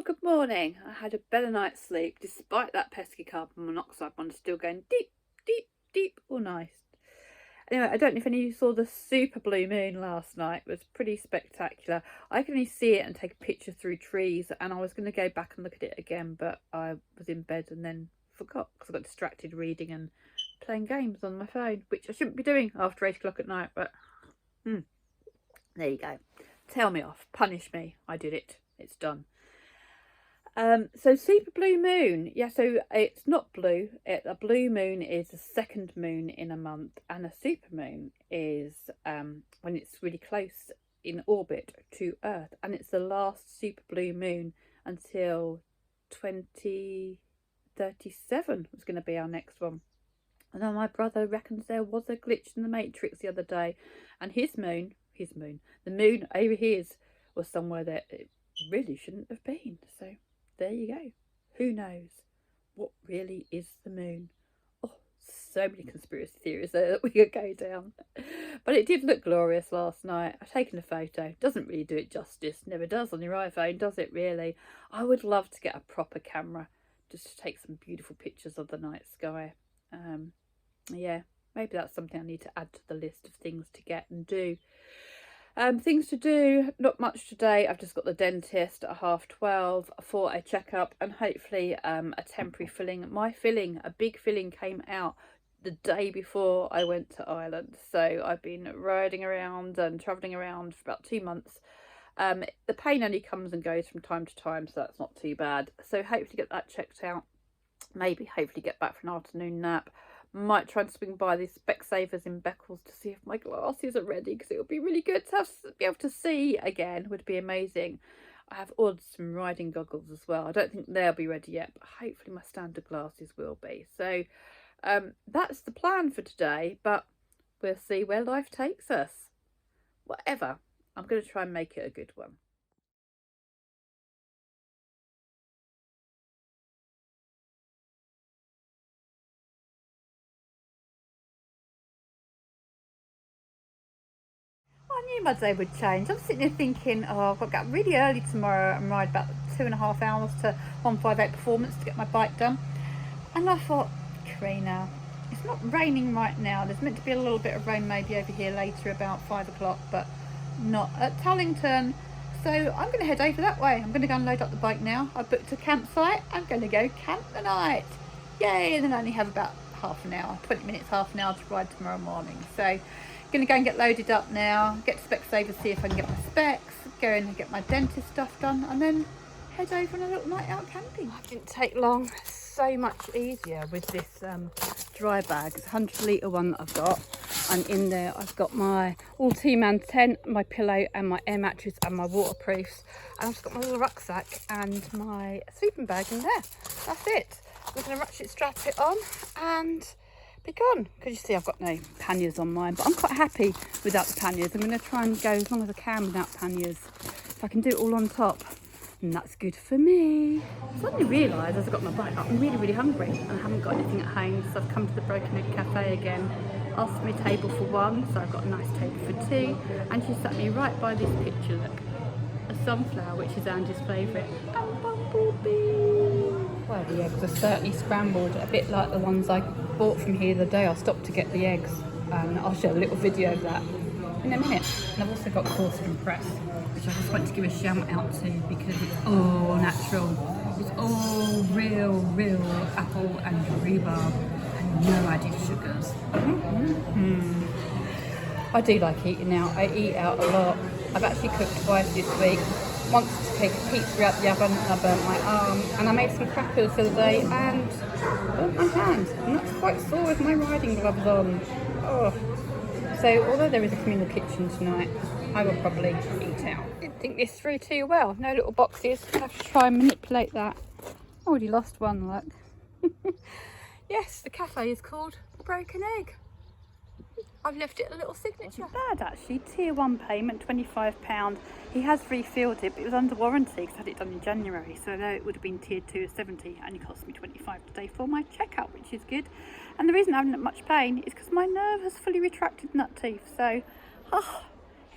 Good morning. I had a better night's sleep despite that pesky carbon monoxide one still going deep, deep, deep all night. Anyway, I don't know if any of you saw the super blue moon last night. It was pretty spectacular. I can only see it and take a picture through trees, and I was going to go back and look at it again, but I was in bed and then forgot because I got distracted reading and playing games on my phone, which I shouldn't be doing after 8 o'clock at night, but there you go. Tell me off. Punish me. I did it. It's done. So super blue moon, yeah, so it's not blue. A blue moon is the second moon in a month, and a super moon is when it's really close in orbit to Earth, and it's the last super blue moon until 2037 was going to be our next one. And then my brother reckons there was a glitch in the Matrix the other day, and the moon over his was somewhere that it really shouldn't have been. So there you go. Who knows what really is the moon? Oh, so many conspiracy theories there that we could go down. But it did look glorious last night. I've taken a photo. Doesn't really do it justice. Never does on your iPhone, does it really? I would love to get a proper camera just to take some beautiful pictures of the night sky. Yeah, maybe that's something I need to add to the list of things to get and do. Things to do, not much today. I've just got the dentist at 12:30 for a checkup and hopefully a temporary filling. A big filling came out the day before I went to Ireland. So I've been riding around and travelling around for about 2 months. The pain only comes and goes from time to time, so that's not too bad. So hopefully get that checked out. Hopefully get back for an afternoon nap. Might try and swing by these Specsavers in Beccles to see if my glasses are ready, because it would be really good to be able to see again. Would be amazing. I have ordered some riding goggles as well. I don't think they'll be ready yet, but hopefully my standard glasses will be. So that's the plan for today, but we'll see where life takes us. Whatever. I'm going to try and make it a good one. I knew my day would change. I'm sitting here thinking, oh, I've got to get up really early tomorrow and ride about 2.5 hours to 158 Performance to get my bike done. And I thought, Karina, it's not raining right now. There's meant to be a little bit of rain maybe over here later about 5 o'clock, but not at Tallington. So I'm going to head over that way. I'm going to go and load up the bike now. I booked a campsite. I'm going to go camp the night. Yay, and then I only have about half an hour, 20 minutes, half an hour to ride tomorrow morning. So going to go and get loaded up now, get to Specsavers, see if I can get my specs, go in and get my dentist stuff done, and then head over on a little night out camping. It didn't take long. So much easier with this dry bag. It's a 100-litre one that I've got, and in there I've got my all two-man tent, my pillow and my air mattress and my waterproofs, and I've just got my little rucksack and my sleeping bag in there. That's it. We're going to ratchet strap it on and be gone, because you see I've got no panniers on mine, but I'm quite happy without the panniers. I'm going to try and go as long as I can without panniers. If I can do it all on top, and that's good for me. I suddenly realised as I got my bike up, I'm really hungry and I haven't got anything at home, so I've come to the Broken Egg Cafe again. Asked me a table for one, so I've got a nice table for two, and she sat me right by this picture, look, a sunflower, which is Andy's favourite, and bumblebee. Well, the eggs are certainly scrambled, a bit like the ones I bought from here the day I stopped to get the eggs. I'll show a little video of that in a minute. And I've also got Corsican Press, which I just want to give a shout out to because it's all natural. It's all real apple and rhubarb and no added sugars. I do like eating out. I eat out a lot. I've actually cooked twice this week. Once to take a pizza out the oven and I burnt my arm, and I made some crackers the other day and burnt my hand, and that's quite sore with my riding gloves on. Oh. So although there is a communal kitchen tonight, I will probably eat out. Didn't think this through too well. No little boxes. I have to try and manipulate that. Already lost one, look. Yes, the cafe is called Broken Egg. I've left it a little signature. Not bad actually. Tier 1 payment, £25. He has refilled it, but it was under warranty because I had it done in January. So though it would have been tier 2 of 70, only cost me £25 today for my checkout, which is good. And the reason I haven't had much pain is because my nerve has fully retracted in that tooth. So, it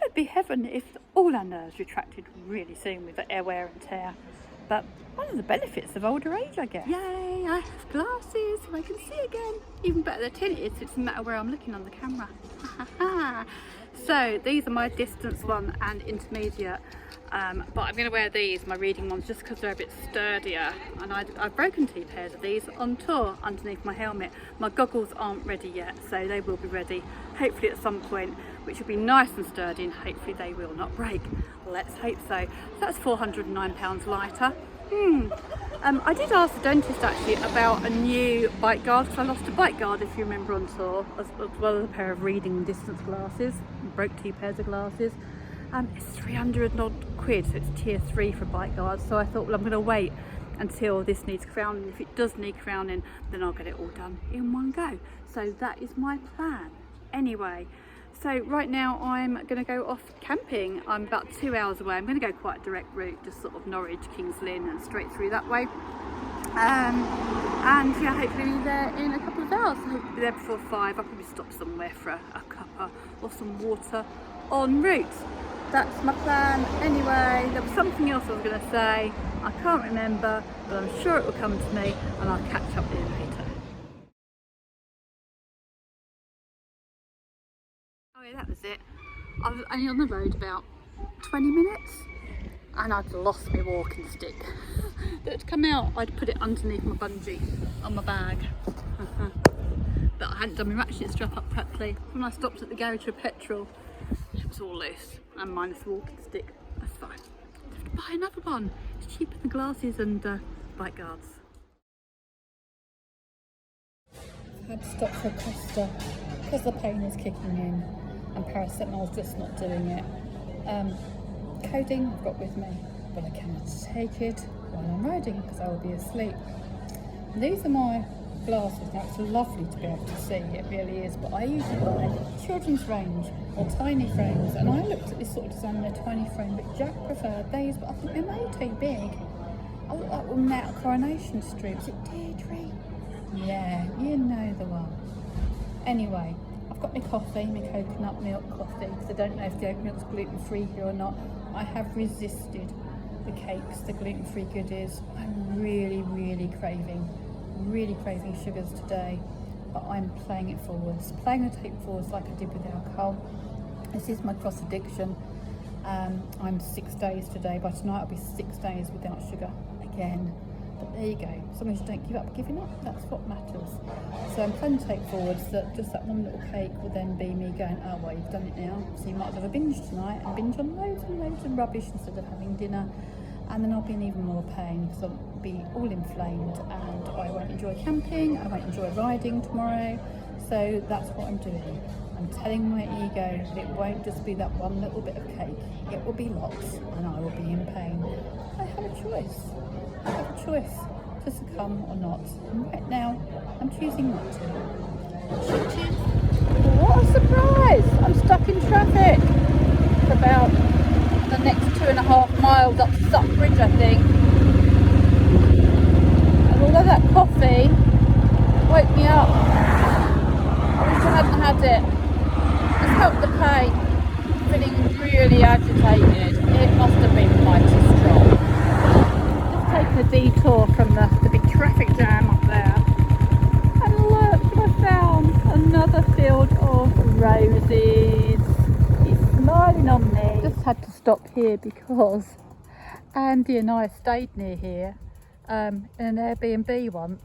would be heaven if all our nerves retracted really soon with the air wear and tear. But one of the benefits of older age, I guess. Yay, I have glasses so I can see again. Even better they're tinted, so it doesn't matter where I'm looking on the camera. So these are my distance one and intermediate. But I'm going to wear these, my reading ones, just because they're a bit sturdier. And I've broken 2 pairs of these on tour underneath my helmet. My goggles aren't ready yet, so they will be ready hopefully at some point, which will be nice and sturdy, and hopefully they will not break. Let's hope so. So that's £409 lighter. I did ask the dentist actually about a new bike guard, because I lost a bike guard, if you remember, on tour, as well as a pair of reading and distance glasses. I broke 2 pairs of glasses. It's 300 and odd quid, so it's tier 3 for bike guards. So I thought, well, I'm going to wait until this needs crowning. If it does need crowning, then I'll get it all done in one go. So that is my plan. Anyway, so right now I'm going to go off camping. I'm about 2 hours away. I'm going to go quite a direct route, just sort of Norwich, Kings Lynn, and straight through that way. And yeah, hopefully be there in a couple of hours. I hope to be there before 5. I'll probably stop somewhere for a cuppa or some water en route. That's my plan. Anyway, there was something else I was going to say. I can't remember, but I'm sure it will come to me, and I'll catch up with you later. Oh yeah, that was it. I was only on the road about 20 minutes and I'd lost my walking stick. That had come out, I'd put it underneath my bungee on my bag. But I hadn't done my ratchet strap up properly. When I stopped at the garage for petrol, it was all loose, and minus the walking stick. That's fine. I have to buy another one. It's cheaper than glasses and bike guards. I had to stop for Costa because the pain is kicking in and paracetamol's just not doing it. Codeine I've got with me, but I cannot take it while I'm riding because I will be asleep. These are my glasses. Now it's lovely to be able to see, it really is, but I usually buy children's range or tiny frames, and I looked at this sort of design in a tiny frame, but Jack preferred these, but I think they're way too big. I look like one out of Coronation Street. Is it Deirdre? Yeah, you know the one. Anyway, I've got my coffee, my coconut milk coffee, because I don't know if the oat milk's gluten-free here or not. I have resisted the cakes, the gluten-free goodies. I'm really craving sugars today, but I'm playing it forwards, playing the tape forwards like I did with alcohol. This is my cross addiction. I'm 6 days today. By tonight I'll be 6 days without sugar again. But there you go. As long as you don't give up giving up, that's what matters. So I'm playing the tape forwards that just that one little cake will then be me going, oh well, you've done it now, so you might have a binge tonight and binge on loads and loads of rubbish instead of having dinner. And then I'll be in even more pain because I'll be all inflamed and I won't enjoy camping, I won't enjoy riding tomorrow. So that's what I'm doing. I'm telling my ego that it won't just be that one little bit of cake, it will be lots and I will be in pain. I have a choice. I have a choice to succumb or not. And right now, I'm choosing not to. What a surprise! I'm stuck in traffic for about the next 2.5 miles up Suffolk Bridge, I think. And although that coffee woke me up, I wish I hadn't had it. It's helped the pain. Feeling really agitated. It must have been mighty strong. Just taking a detour from the big traffic jam up there. And look, I found another field of roses. Smiling on me. Just had to stop here because Andy and I stayed near here in an Airbnb once.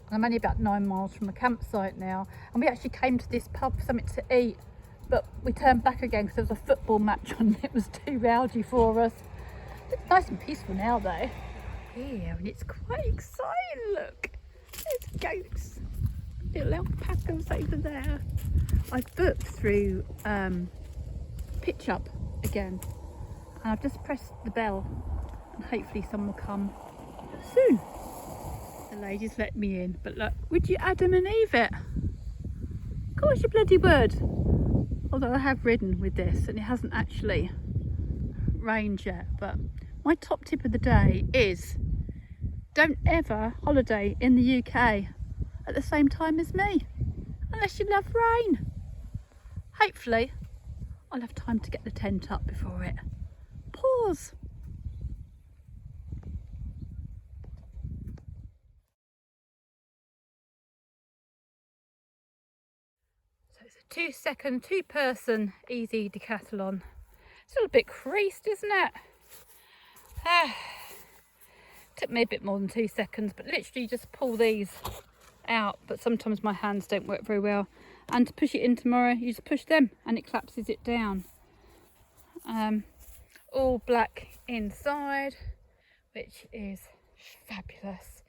I'm only about 9 miles from a campsite now, and we actually came to this pub for something to eat, but we turned back again because there was a football match on. It was too rowdy for us. It's nice and peaceful now though. Here, and it's quite exciting. Look, there's goats, little alpacas over there. I've booked through Pitch Up again, and I've just pressed the bell and hopefully someone will come soon. The ladies let me in, but look, would you Adam and Eve it? Of course you bloody would. Although I have ridden with this and it hasn't actually rained yet. But my top tip of the day is don't ever holiday in the UK at the same time as me, unless you love rain. Hopefully I'll have time to get the tent up before it pours. it's a 2-second, 2-person easy decathlon. It's a little bit creased, isn't it? Took me a bit more than 2 seconds, but literally just pull these out. But sometimes my hands don't work very well. And to push it in tomorrow, you just push them and it collapses it down. All black inside, which is fabulous.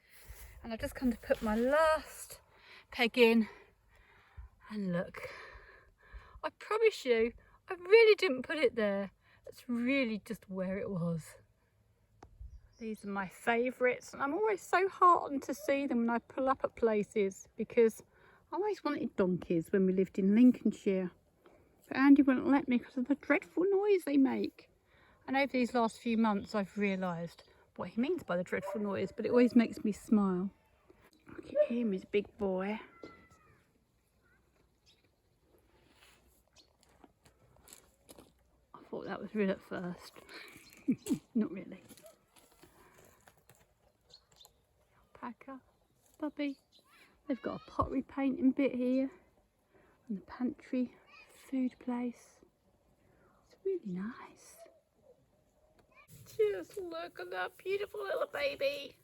And I've just kind of put my last peg in, and look, I promise you, I really didn't put it there. That's really just where it was. These are my favourites, and I'm always so heartened to see them when I pull up at places, because I always wanted donkeys when we lived in Lincolnshire, but Andy wouldn't let me because of the dreadful noise they make. And over these last few months I've realised what he means by the dreadful noise, but it always makes me smile. Look at him, he's a big boy. I thought that was real at first. Not really. Alpaca, Bubby. They've got a pottery painting bit here, and the pantry food place. It's really nice. Just look at that beautiful little baby.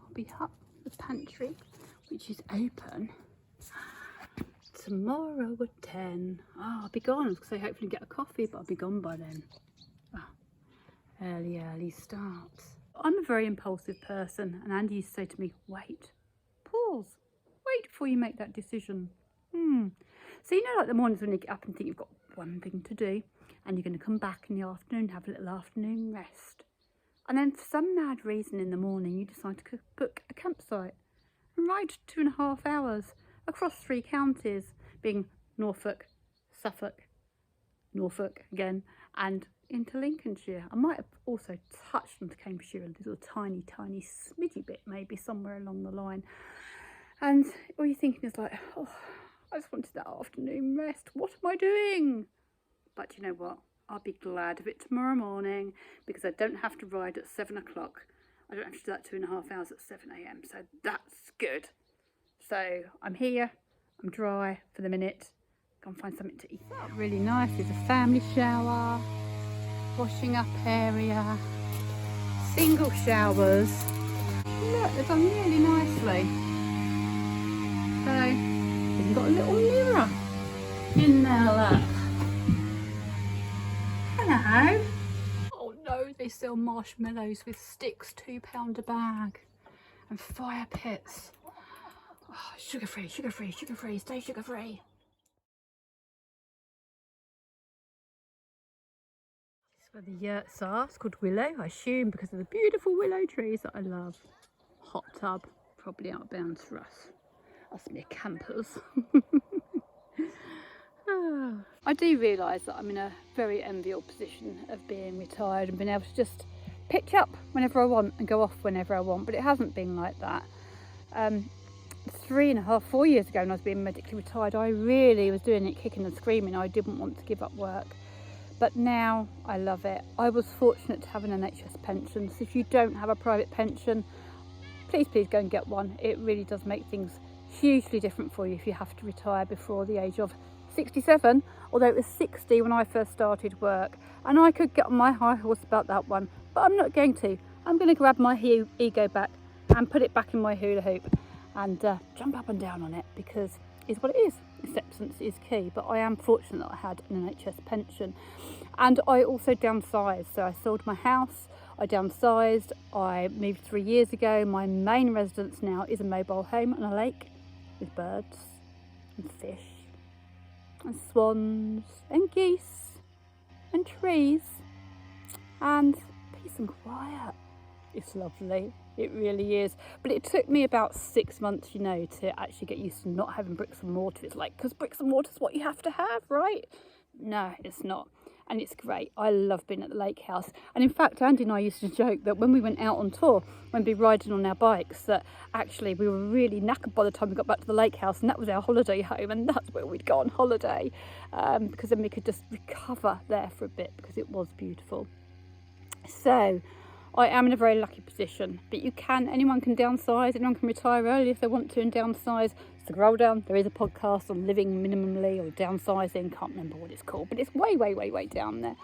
I'll be up the pantry, which is open tomorrow at 10. Oh, I'll be gone because I hopefully get a coffee, but I'll be gone by then. Oh, early starts. I'm a very impulsive person, and Andy used to say to me, wait, pause, wait before you make that decision. So you know, like the mornings when you get up and think you've got one thing to do, and you're going to come back in the afternoon, have a little afternoon rest, and then for some mad reason in the morning you decide to book a campsite and ride 2.5 hours across 3 counties, being Norfolk, Suffolk, Norfolk again, and into Lincolnshire. I might have also touched onto Cambridgeshire a little tiny smidgy bit, maybe somewhere along the line. And all you're thinking is like, oh, I just wanted that afternoon rest. What am I doing? But you know what? I'll be glad of it tomorrow morning, because I don't have to ride at 7 o'clock. I don't have to do that 2.5 hours at 7 a.m. So that's good. So I'm here. I'm dry for the minute. Go and find something to eat. Really nice. There's a family shower, washing up area, single showers. Look, they've done really nicely. So you've got a little mirror in there, look. Hello. Oh no, they sell marshmallows with sticks, £2 a bag, and fire pits. Oh, sugar free, stay sugar free. This is where the yurts are. It's called Willow, I assume, because of the beautiful willow trees that I love. Hot tub, probably out of bounds for us. Us mere campers. I do realise that I'm in a very enviable position of being retired and being able to just pitch up whenever I want and go off whenever I want, but it hasn't been like that. 3.5, 4 years ago when I was being medically retired, I really was doing it kicking and screaming. I didn't want to give up work, but now I love it. I was fortunate to have an NHS pension, so if you don't have a private pension, please go and get one. It really does make things hugely different for you if you have to retire before the age of 67, although it was 60 when I first started work, and I could get on my high horse about that one, but I'm not going to. I'm going to grab my ego back and put it back in my hula hoop and jump up and down on it, because it's what it is. Acceptance is key. But I am fortunate that I had an NHS pension, and I also downsized. So I sold my house, I downsized, I moved 3 years ago. My main residence now is a mobile home on a lake with birds and fish and swans and geese and trees and peace and quiet. It's lovely, it really is. But it took me about 6 months, you know, to actually get used to not having bricks and mortar. It's like, because bricks and mortar is what you have to have, right? No, it's not. And it's great. I love being at the lake house. And in fact, Andy and I used to joke that when we went out on tour, when we were riding on our bikes, that actually we were really knackered by the time we got back to the lake house, and that was our holiday home, and that's where we'd go on holiday, because then we could just recover there for a bit, because it was beautiful. So I am in a very lucky position, but anyone can downsize, anyone can retire early if they want to and downsize. So scroll down, there is a podcast on living minimally or downsizing, can't remember what it's called, but it's way, way, way, way down there.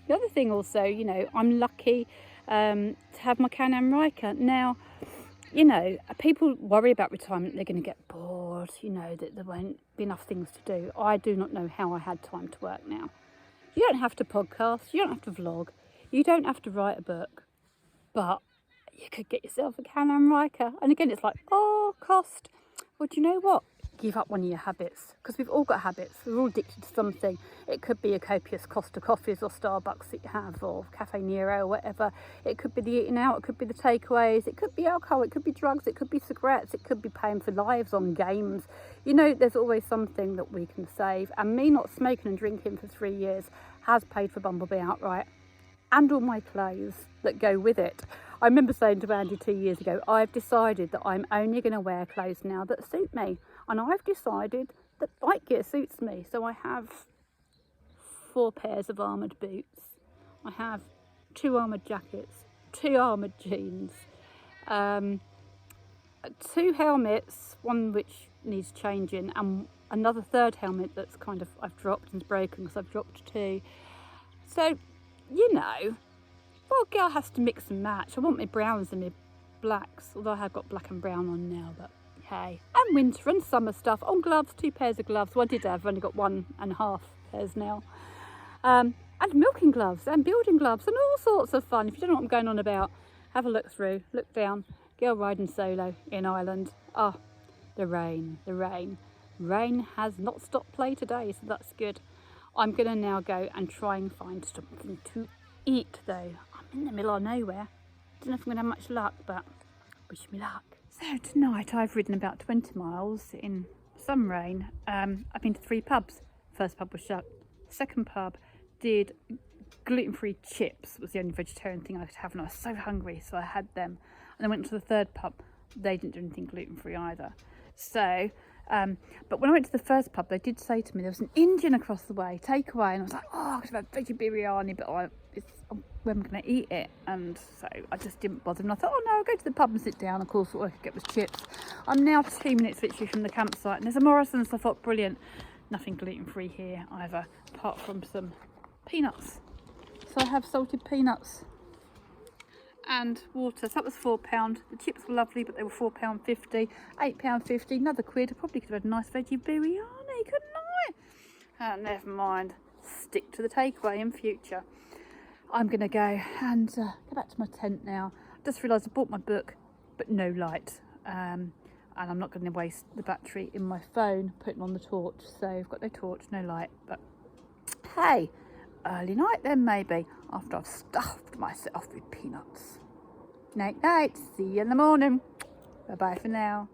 The other thing also, I'm lucky to have my Canam Ryker. Now, people worry about retirement, they're going to get bored, that there won't be enough things to do. I do not know how I had time to work now. You don't have to podcast, you don't have to vlog, you don't have to write a book, but you could get yourself a Canam Ryker. And again, it's like, cost. Well, do you know what? Give up one of your habits, because we've all got habits. We're all addicted to something. It could be a copious Costa coffees or Starbucks that you have, or Cafe Nero or whatever. It could be the eating out, it could be the takeaways, it could be alcohol, it could be drugs, it could be cigarettes, it could be paying for lives on games. There's always something that we can save. And me not smoking and drinking for 3 years has paid for Bumblebee outright, and all my clothes that go with it. I remember saying to Andy 2 years ago, I've decided that I'm only going to wear clothes now that suit me. And I've decided that bike gear suits me. So I have 4 pairs of armoured boots. I have 2 armoured jackets, 2 armoured jeans, 2 helmets, one which needs changing, and another 3rd helmet that's I've dropped and broken because I've dropped 2. So, well, girl has to mix and match. I want my browns and my blacks, although I have got black and brown on now, but hey. And winter and summer stuff. On gloves, 2 pairs of gloves. Well, I did have, I've only got 1.5 pairs now. And milking gloves and building gloves and all sorts of fun. If you don't know what I'm going on about, have a look through, look down. Girl riding solo in Ireland. The rain. Rain has not stopped play today, so that's good. I'm going to now go and try and find something to eat, though. I'm in the middle of nowhere. Don't know if I'm going to have much luck, but wish me luck. So tonight I've ridden about 20 miles in some rain. I've been to 3 pubs. First pub was shut. Second pub did gluten-free chips. Was the only vegetarian thing I could have, and I was so hungry, so I had them. And I went to the third pub. They didn't do anything gluten-free either. So, but when I went to the first pub, they did say to me there was an Indian across the way, takeaway, and I was like, I could have veggie biryani, but when am I going to eat it? And so I just didn't bother, and I thought, no, I'll go to the pub and sit down. Of course, what I could get was chips. I'm now 2 minutes literally from the campsite, and there's a Morrison's. I thought, brilliant. Nothing gluten-free here either, apart from some peanuts. So I have salted peanuts and water. So that was £4. The chips were lovely, but they were £4.50, £8.50, another quid. I probably could have had a nice veggie biryani, couldn't I? Never mind. Stick to the takeaway in future. I'm going to go and go back to my tent now. Just realised I bought my book, but no light. And I'm not going to waste the battery in my phone putting on the torch. So I've got no torch, no light. But hey, early night then maybe, after I've stuffed myself with peanuts. Night night, see you in the morning. Bye bye for now.